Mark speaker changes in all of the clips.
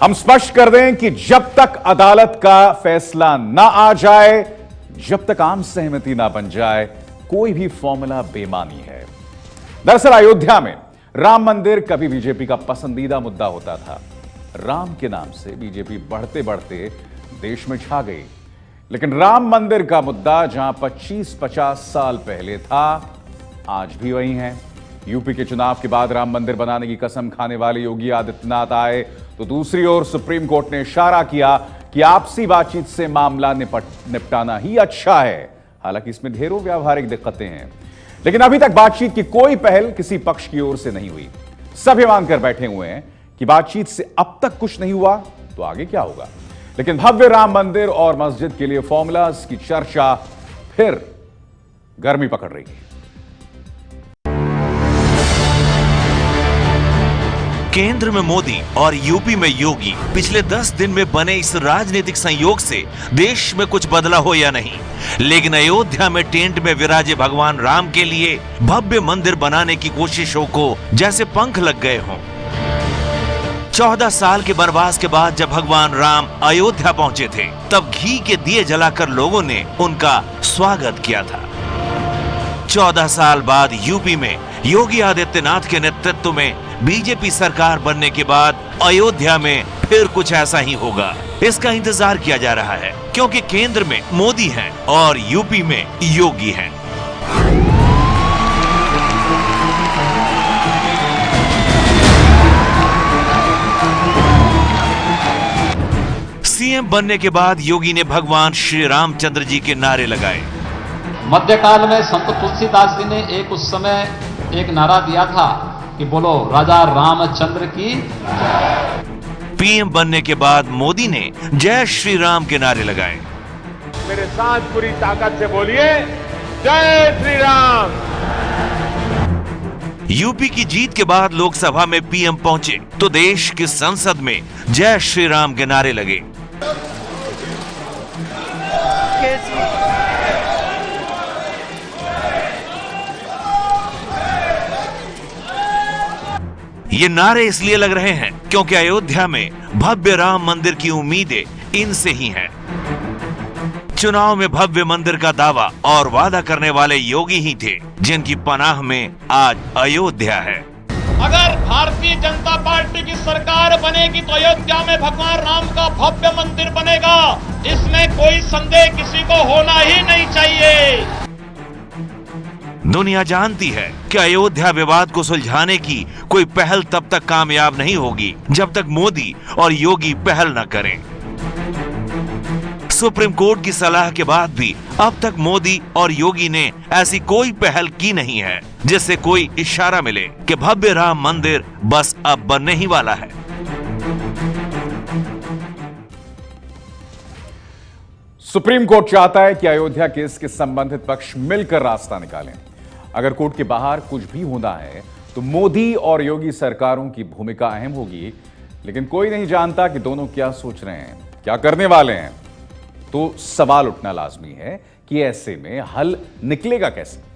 Speaker 1: हम स्पष्ट कर दें कि जब तक अदालत का फैसला ना आ जाए, जब तक आम सहमति ना बन जाए, कोई भी फॉर्मूला बेमानी है। दरअसल अयोध्या में राम मंदिर कभी बीजेपी का पसंदीदा मुद्दा होता था। राम के नाम से बीजेपी बढ़ते बढ़ते देश में छा गई। लेकिन राम मंदिर का मुद्दा जहां 25-50 साल पहले था, आज भी वही है। यूपी के चुनाव के बाद राम मंदिर बनाने की कसम खाने वाले योगी आदित्यनाथ आए तो दूसरी ओर सुप्रीम कोर्ट ने इशारा किया कि आपसी बातचीत से मामला निपटाना ही अच्छा है। हालांकि इसमें ढेरों व्यावहारिक दिक्कतें हैं, लेकिन अभी तक बातचीत की कोई पहल किसी पक्ष की ओर से नहीं हुई। सब ये मांग कर बैठे हुए हैं कि बातचीत से अब तक कुछ नहीं हुआ तो आगे क्या होगा। लेकिन भव्य राम मंदिर और मस्जिद के लिए फॉर्मूलाज की चर्चा फिर गर्मी पकड़ रही है।
Speaker 2: केंद्र में मोदी और यूपी में योगी, पिछले 10 दिन में बने इस राजनीतिक संयोग से देश में कुछ बदला हो या नहीं, लेकिन अयोध्या में टेंट में विराजे भगवान राम के लिए भव्य मंदिर बनाने की कोशिशों को जैसे पंख लग गए हों। 14 साल के वनवास के बाद जब भगवान राम अयोध्या पहुंचे थे, तब घी के दिए जलाकर लोगों ने उनका स्वागत किया था। 14 साल बाद यूपी में योगी आदित्यनाथ के नेतृत्व में बीजेपी सरकार बनने के बाद अयोध्या में फिर कुछ ऐसा ही होगा। इसका इंतजार किया जा रहा है, क्योंकि केंद्र में मोदी हैं और यूपी में योगी हैं। सीएम बनने के बाद योगी ने भगवान श्री रामचंद्र जी के नारे लगाए।
Speaker 3: मध्यकाल में संत तुलसीदास जी ने उस समय एक नारा दिया था कि बोलो राजा रामचंद्र की।
Speaker 2: पीएम बनने के बाद मोदी ने जय श्री राम के नारे लगाए।
Speaker 4: मेरे साथ पूरी ताकत से बोलिए जय श्री राम।
Speaker 2: यूपी की जीत के बाद लोकसभा में पीएम पहुंचे तो देश की संसद में जय श्री राम के नारे लगे। ये नारे इसलिए लग रहे हैं क्योंकि अयोध्या में भव्य राम मंदिर की उम्मीदें इनसे ही हैं। चुनाव में भव्य मंदिर का दावा और वादा करने वाले योगी ही थे, जिनकी पनाह में आज अयोध्या है।
Speaker 5: अगर भारतीय जनता पार्टी की सरकार बनेगी तो अयोध्या में भगवान राम का भव्य मंदिर बनेगा, इसमें कोई संदेह किसी को होना ही नहीं चाहिए।
Speaker 2: दुनिया जानती है कि अयोध्या विवाद को सुलझाने की कोई पहल तब तक कामयाब नहीं होगी जब तक मोदी और योगी पहल न करें। सुप्रीम कोर्ट की सलाह के बाद भी अब तक मोदी और योगी ने ऐसी कोई पहल की नहीं है जिससे कोई इशारा मिले कि भव्य राम मंदिर बस अब बनने ही वाला है।
Speaker 1: सुप्रीम कोर्ट चाहता है कि अयोध्या केस के संबंधित पक्ष मिलकर रास्ता निकालें। अगर कोर्ट के बाहर कुछ भी होना है तो मोदी और योगी सरकारों की भूमिका अहम होगी, लेकिन कोई नहीं जानता कि दोनों क्या सोच रहे हैं, क्या करने वाले हैं। तो सवाल उठना लाजमी है कि ऐसे में हल निकलेगा कैसे।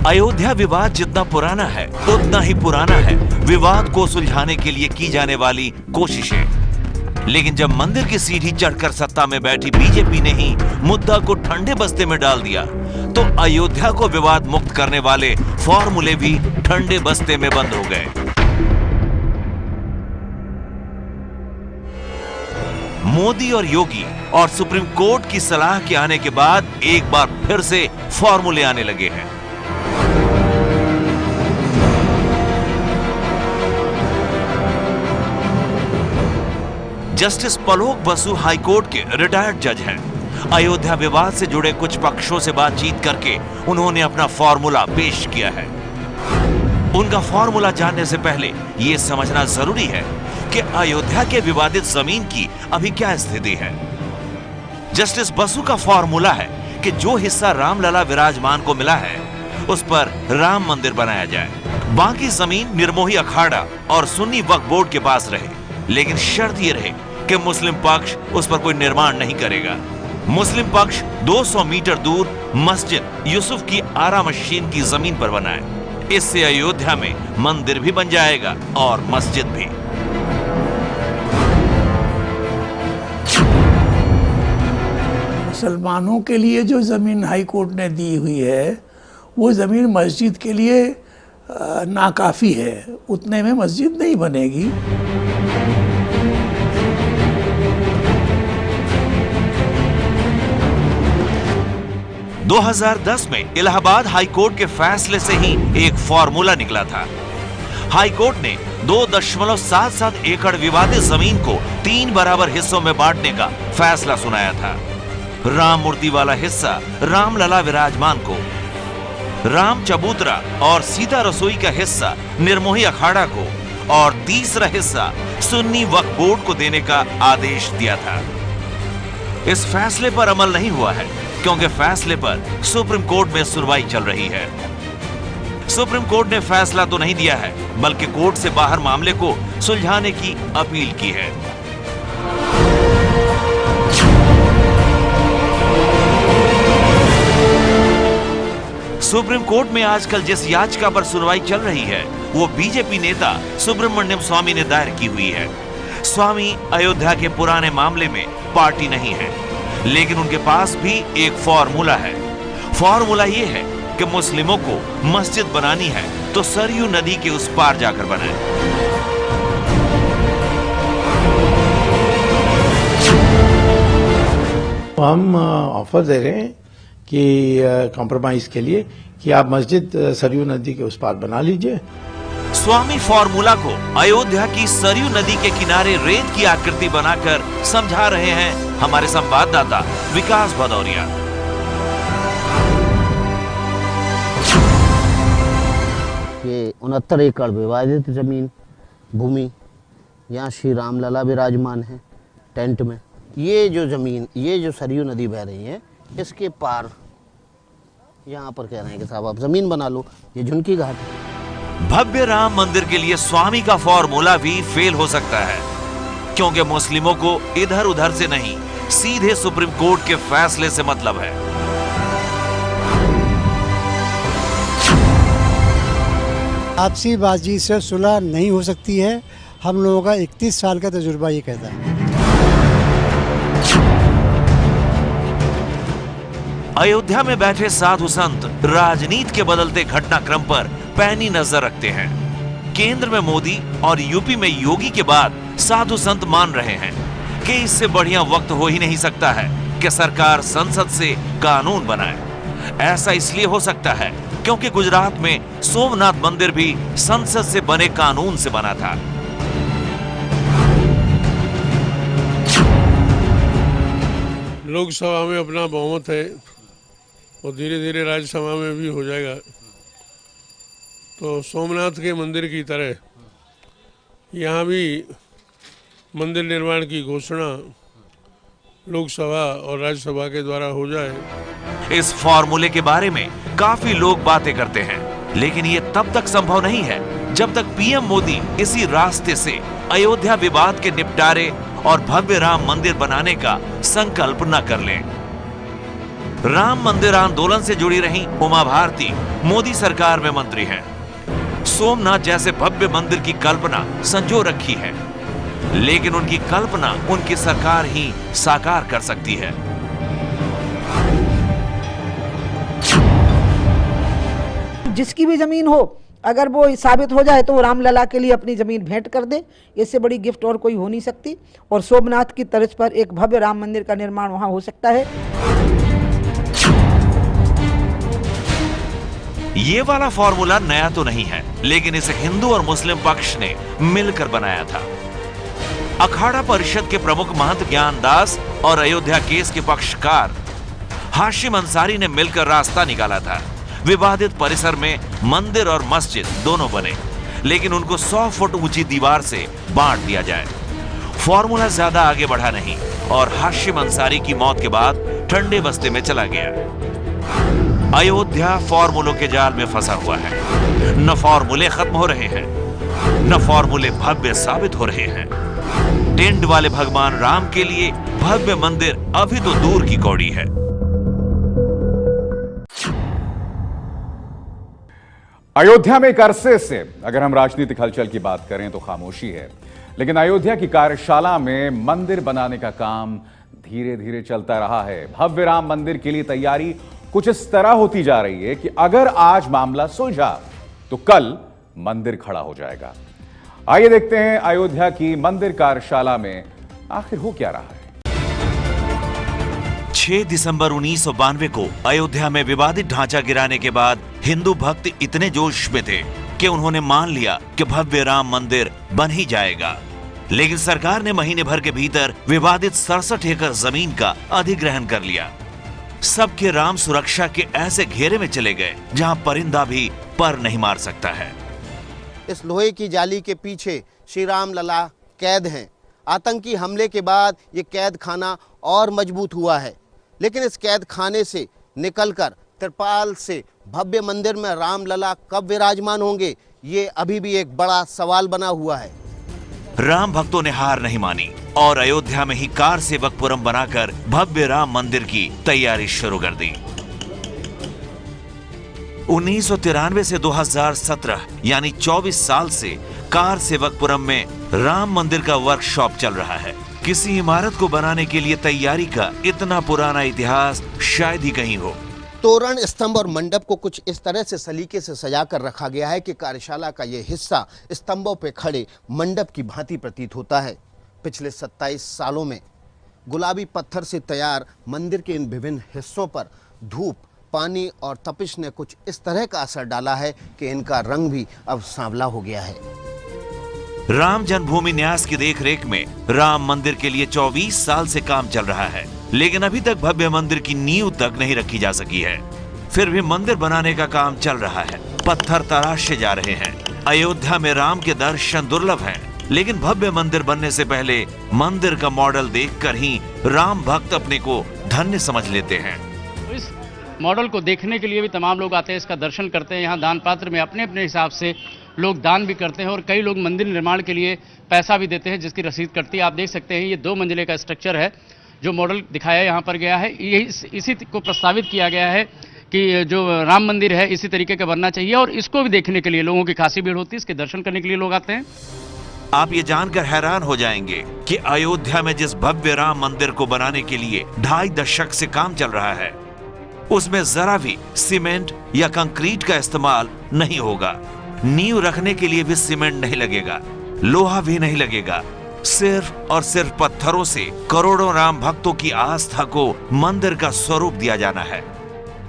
Speaker 2: अयोध्या विवाद जितना पुराना है उतना ही पुराना है विवाद को सुलझाने के लिए की जाने वाली कोशिशें। लेकिन जब मंदिर की सीढ़ी चढ़कर सत्ता में बैठी बीजेपी ने ही मुद्दा को ठंडे बस्ते में डाल दिया, तो अयोध्या को विवाद मुक्त करने वाले फॉर्मूले भी ठंडे बस्ते में बंद हो गए। मोदी और योगी और सुप्रीम कोर्ट की सलाह के आने के बाद एक बार फिर से फॉर्मूले आने लगे हैं। जस्टिस पलोक बसु हाईकोर्ट के रिटायर्ड जज हैं। अयोध्या विवाद से जुड़े कुछ पक्षों से बातचीत करके उन्होंने अपना फॉर्मूला पेश किया है। उनका फॉर्मूला जानने से पहले यह समझना जरूरी है कि अयोध्या के विवादित जमीन की अभी क्या स्थिति है। जस्टिस बसु का फॉर्मूला है कि जो हिस्सा रामलला विराजमान को मिला है उस पर राम मंदिर बनाया जाए, बाकी जमीन निर्मोही अखाड़ा और सुन्नी वक्फ बोर्ड के पास रहे, लेकिन शर्त यह रहे कि मुस्लिम पक्ष उस पर कोई निर्माण नहीं करेगा। मुस्लिम पक्ष 200 मीटर दूर मस्जिद यूसुफ की आरा मशीन की जमीन पर बनाए। इससे अयोध्या में मंदिर भी बन जाएगा और मस्जिद भी।
Speaker 6: मुसलमानों के लिए जो ज़मीन हाई कोर्ट ने दी हुई है वो ज़मीन मस्जिद के लिए नाकाफ़ी है, उतने में मस्जिद नहीं बनेगी।
Speaker 2: – 2010 में इलाहाबाद हाई कोर्ट के फैसले से ही एक फॉर्मूला निकला था। हाई कोर्ट ने 2.77 एकड़ विवादित जमीन को 3 बराबर हिस्सों में बांटने का फैसला सुनाया था। राम मूर्ति वाला हिस्सा रामलला विराजमान को, राम चबूतरा और सीता रसोई का हिस्सा निर्मोही अखाड़ा को और तीसरा हिस्सा सुन्नी वक्फ बोर्ड को देने का आदेश दिया था। इस फैसले पर अमल नहीं हुआ है क्योंकि फैसले पर सुप्रीम कोर्ट में सुनवाई चल रही है। सुप्रीम कोर्ट ने फैसला तो नहीं दिया है बल्कि कोर्ट से बाहर मामले को सुलझाने की अपील की है। सुप्रीम कोर्ट में आजकल जिस याचिका पर सुनवाई चल रही है वो बीजेपी नेता सुब्रमण्यम स्वामी ने दायर की हुई है। स्वामी अयोध्या के पुराने मामले में पार्टी नहीं है, लेकिन उनके पास भी एक फॉर्मूला है। फॉर्मूला ये है कि मुस्लिमों को मस्जिद बनानी है तो सरयू नदी के उस पार जाकर बनाए।
Speaker 6: हम ऑफर दे रहे हैं कि कॉम्प्रोमाइज के लिए कि आप मस्जिद सरयू नदी के उस पार बना लीजिए।
Speaker 2: स्वामी फॉर्मूला को अयोध्या की सरयू नदी के किनारे रेत की आकृति बनाकर समझा रहे हैं हमारे संवाददाता विकास भदौरिया।
Speaker 7: ये 69 एकड़ विवादित जमीन भूमि, यहाँ श्री रामलला विराजमान है टेंट में। ये जो जमीन, ये जो सरयू नदी बह रही है, इसके पार यहाँ पर कह रहे हैं कि साहब आप जमीन बना लो, ये झुनकी घाट है।
Speaker 2: भव्य राम मंदिर के लिए स्वामी का फॉर्मूला भी फेल हो सकता है क्योंकि मुस्लिमों को इधर उधर से नहीं, सीधे सुप्रीम कोर्ट के फैसले से मतलब है।
Speaker 8: आपसी बातचीत से सुलह नहीं हो सकती है। हम लोगों का 31 साल का तजुर्बा ये कहता है।
Speaker 2: अयोध्या में बैठे साधु संत राजनीति के बदलते घटनाक्रम पर पैनी नजर रखते हैं। केंद्र में मोदी और यूपी में योगी के बाद साधु संत मान रहे हैं कि इससे बढ़िया वक्त हो ही नहीं सकता है कि सरकार संसद से कानून बनाए। ऐसा इसलिए हो सकता है क्योंकि गुजरात में सोमनाथ मंदिर भी संसद से बने कानून से बना था।
Speaker 9: लोकसभा में अपना बहुमत है और धीरे धीरे राज्यसभा में भी हो जाएगा, तो सोमनाथ के मंदिर की तरह यहाँ भी मंदिर निर्माण की घोषणा लोकसभा और राज्यसभा के द्वारा हो जाए।
Speaker 2: इस फॉर्मूले के बारे में काफी लोग बातें करते हैं, लेकिन ये तब तक संभव नहीं है जब तक पीएम मोदी इसी रास्ते से अयोध्या विवाद के निपटारे और भव्य राम मंदिर बनाने का संकल्प न कर लें। राम मंदिर आंदोलन से जुड़ी रही उमा भारती मोदी सरकार में मंत्री हैं। सोमनाथ जैसे भव्य मंदिर की कल्पना संजो रखी है, लेकिन उनकी कल्पना उनकी सरकार ही साकार कर सकती है।
Speaker 10: जिसकी भी जमीन हो, अगर वो साबित हो जाए तो वो रामलला के लिए अपनी जमीन भेंट कर दे। इससे बड़ी गिफ्ट और कोई हो नहीं सकती और सोमनाथ की तर्ज पर एक भव्य राम मंदिर का निर्माण वहां हो सकता है।
Speaker 2: ये वाला फॉर्मूला नया तो नहीं है, लेकिन इसे हिंदू और मुस्लिम पक्ष ने मिलकर बनाया था। अखाड़ा परिषद के प्रमुख महंत ज्ञानदास और अयोध्या केस के पक्षकार हाशिम अंसारी ने मिलकर रास्ता निकाला था। विवादित परिसर में मंदिर और मस्जिद दोनों बने, लेकिन उनको 100 फुट ऊंची दीवार से बांट दिया जाए। फॉर्मूला ज्यादा आगे बढ़ा नहीं और हाशिम अंसारी की मौत के बाद ठंडे बस्ते में चला गया। अयोध्या फॉर्मूलों के जाल में फंसा हुआ है। न फॉर्मूले खत्म हो रहे हैं, न फॉर्मूले भव्य साबित हो रहे हैं। टेंट वाले भगवान राम के लिए भव्य मंदिर अभी तो दूर की कौड़ी है।
Speaker 1: अयोध्या में एक अरसे से अगर हम राजनीतिक हलचल की बात करें तो खामोशी है, लेकिन अयोध्या की कार्यशाला में मंदिर बनाने का काम धीरे धीरे चलता रहा है। भव्य राम मंदिर के लिए तैयारी कुछ इस तरह होती जा रही है कि अगर आज मामला सुलझा तो कल मंदिर खड़ा हो जाएगा। आइए देखते हैं अयोध्या की मंदिर कार्यशाला में आखिर हो क्या रहा है।
Speaker 2: 6 दिसंबर 1992 को अयोध्या में विवादित ढांचा गिराने के बाद हिंदू भक्त इतने जोश में थे कि उन्होंने मान लिया कि भव्य राम मंदिर बन ही जाएगा। लेकिन सरकार ने महीने भर के भीतर विवादित 67 एकड़ जमीन का अधिग्रहण कर लिया। सबके राम सुरक्षा के ऐसे घेरे में चले गए जहां परिंदा भी पर नहीं मार सकता है।
Speaker 7: इस लोहे की जाली के पीछे श्री राम लला कैद हैं। आतंकी हमले के बाद ये कैद खाना और मजबूत हुआ है, लेकिन इस कैद खाने से निकलकर त्रिपाल से भव्य मंदिर में राम लला कब विराजमान होंगे, ये अभी भी एक बड़ा सवाल बना हुआ है।
Speaker 2: राम भक्तों ने हार नहीं मानी और अयोध्या में ही कार सेवकपुरम बनाकर भव्य राम मंदिर की तैयारी शुरू कर दी। 1993 से 2017 यानी 24 साल से कार सेवकपुरम में राम मंदिर का वर्कशॉप चल रहा है। किसी इमारत को बनाने के लिए तैयारी का इतना पुराना इतिहास शायद ही कहीं हो।
Speaker 7: तोरण, स्तंभ और मंडप को कुछ इस तरह से सलीके से सजा कर रखा गया है कि कार्यशाला का यह हिस्सा स्तंभों पर खड़े मंडप की भांति प्रतीत होता है। पिछले 27 सालों में गुलाबी पत्थर से तैयार मंदिर के इन विभिन्न हिस्सों पर धूप, पानी और तपिश ने कुछ इस तरह का असर डाला है कि इनका रंग भी अब सांवला हो गया है।
Speaker 2: राम जन्मभूमि न्यास की देखरेख में राम मंदिर के लिए 24 साल से काम चल रहा है, लेकिन अभी तक भव्य मंदिर की नींव तक नहीं रखी जा सकी है। फिर भी मंदिर बनाने का काम चल रहा है, पत्थर तराशे जा रहे हैं। अयोध्या में राम के दर्शन दुर्लभ हैं, लेकिन भव्य मंदिर बनने से पहले मंदिर का मॉडल देखकर ही राम भक्त अपने को धन्य समझ लेते हैं।
Speaker 11: इस मॉडल को देखने के लिए भी तमाम लोग आते हैं, इसका दर्शन करते हैं। यहाँ दान पात्र में अपने अपने हिसाब से लोग दान भी करते हैं और कई लोग मंदिर निर्माण के लिए पैसा भी देते हैं, जिसकी रसीद कटती है। आप देख सकते हैं ये 2 मंजिले का स्ट्रक्चर है जो मॉडल दिखाया यहाँ पर गया है। इसी को प्रस्तावित किया गया है कि जो राम मंदिर है इसी तरीके का बनना चाहिए और इसको भी देखने के लिए लोगों की खासी भीड़ होती है, इसके दर्शन करने के लिए लोग आते हैं।
Speaker 2: आप ये जानकर हैरान हो जाएंगे कि अयोध्या में जिस भव्य राम मंदिर को बनाने के लिए 2.5 दशक से काम चल रहा है, उसमें जरा भी सीमेंट या कंक्रीट का इस्तेमाल नहीं होगा। नींव रखने के लिए भी सीमेंट नहीं लगेगा, लोहा भी नहीं लगेगा। सिर्फ और सिर्फ पत्थरों से करोड़ों राम भक्तों की आस्था को मंदिर का स्वरूप दिया जाना है।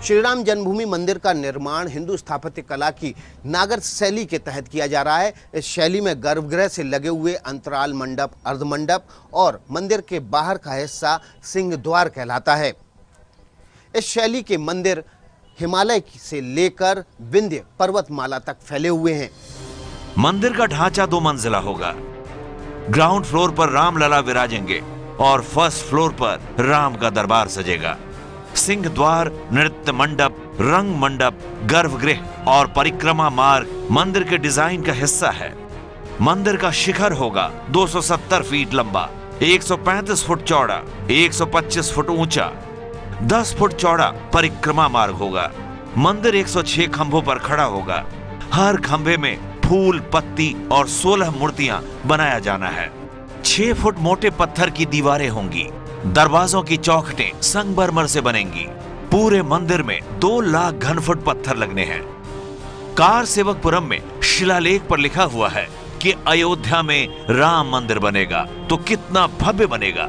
Speaker 7: श्री राम जन्मभूमि मंदिर का निर्माण हिंदू स्थापत्य कला की नागर शैली के तहत किया जा रहा है। इस शैली में गर्भगृह से लगे हुए अंतराल मंडप, अर्धमंडप और मंदिर के बाहर का हिस्सा सिंह द्वार कहलाता है। इस शैली के मंदिर हिमालय से लेकर विंध्य पर्वतमाला तक फैले हुए हैं।
Speaker 2: मंदिर का ढांचा 2 मंजिला होगा। ग्राउंड फ्लोर पर राम लला विराजेंगे और फर्स्ट फ्लोर पर राम का दरबार सजेगा। सिंह द्वार, नृत्य मंडप, रंग मंडप, गर्भगृह और परिक्रमा मार्ग मंदिर के डिजाइन का हिस्सा है। मंदिर का शिखर होगा 270 फीट लंबा, 135 फुट चौड़ा, 125 फुट ऊंचा, 10 फुट चौड़ा परिक्रमा मार्ग होगा। मंदिर 106 खंभों पर खड़ा होगा। हर खंभे में फूल, पत्ती और 16 मूर्तियां बनाया जाना है। 6 फुट मोटे पत्थर की दीवारें होंगी। दरवाजों की चौखटें संगमरमर से बनेंगी। पूरे मंदिर में 2 लाख घन फुट पत्थर लगने हैं। कार सेवकपुरम में शिलालेख पर लिखा हुआ है कि अयोध्या में राम मंदिर बनेगा तो कितना भव्य बनेगा।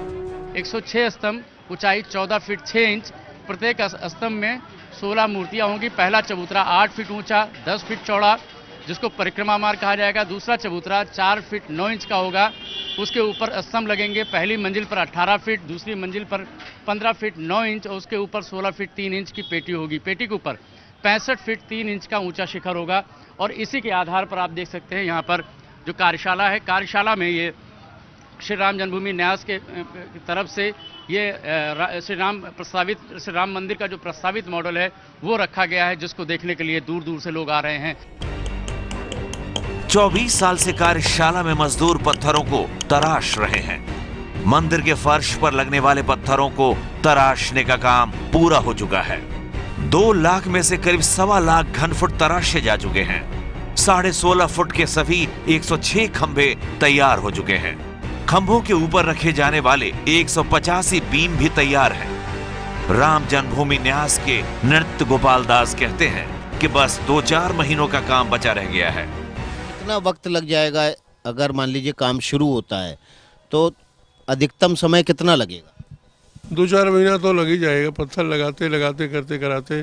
Speaker 11: 106 स्तंभ, ऊंचाई 14 फीट 6 इंच, प्रत्येक स्तंभ में 16 मूर्तियां होंगी। पहला चबूतरा 8 फीट ऊंचा, 10 फीट चौड़ा, जिसको परिक्रमा मार्ग कहा जाएगा। दूसरा चबूतरा 4 फीट 9 इंच का होगा। उसके ऊपर स्तंभ लगेंगे। पहली मंजिल पर 18 फीट, दूसरी मंजिल पर 15 फीट 9 इंच और उसके ऊपर 16 फीट 3 इंच की पेटी होगी। पेटी के ऊपर 65 फीट 3 इंच का ऊंचा शिखर होगा। और इसी के आधार पर आप देख सकते हैं यहाँ पर जो कार्यशाला है, कार्यशाला में ये श्री राम जन्मभूमि न्यास के तरफ से ये श्री राम मंदिर का जो प्रस्तावित मॉडल है वो रखा गया है, जिसको देखने के लिए दूर दूर से लोग आ रहे हैं।
Speaker 2: 24 साल से कार्यशाला में मजदूर पत्थरों को तराश रहे हैं। मंदिर के फर्श पर लगने वाले पत्थरों को तराशने का काम पूरा हो चुका है। 2 लाख में से करीब 1.25 लाख घन फुट तराशे जा चुके हैं। 16.5 फुट के सभी 106 खंभे तैयार हो चुके हैं। खंभों के ऊपर रखे जाने वाले 185 बीम भी तैयार हैं। राम जन्मभूमि न्यास के नृत्य गोपाल दास कहते हैं कि बस 2-4 महीनों का काम बचा रह गया है।
Speaker 7: कितना वक्त लग जाएगा अगर मान लीजिए काम शुरू होता है तो अधिकतम समय कितना लगेगा?
Speaker 9: 2-4 महीना तो लग ही जाएगा। पत्थर लगाते लगाते करते कराते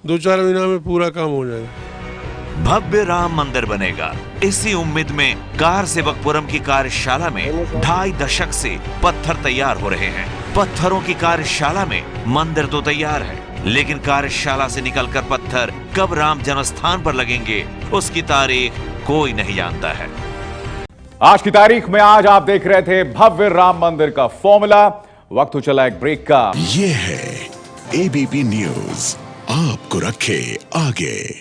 Speaker 9: 2-4 महीना में पूरा काम हो जाएगा।
Speaker 2: भव्य राम मंदिर बनेगा, इसी उम्मीद में कार सेवकपुरम की कार्यशाला में 2.5 दशक से पत्थर तैयार हो रहे हैं। पत्थरों की कार्यशाला में मंदिर तो तैयार है, लेकिन कार्यशाला से निकलकर पत्थर कब राम जन्मस्थान पर लगेंगे उसकी तारीख कोई नहीं जानता है।
Speaker 1: आज की तारीख में आज आप देख रहे थे भव्य राम मंदिर का फॉर्मूला। वक्त हो चला एक ब्रेक का।
Speaker 12: ये है एबीपी न्यूज, आपको रखे आगे।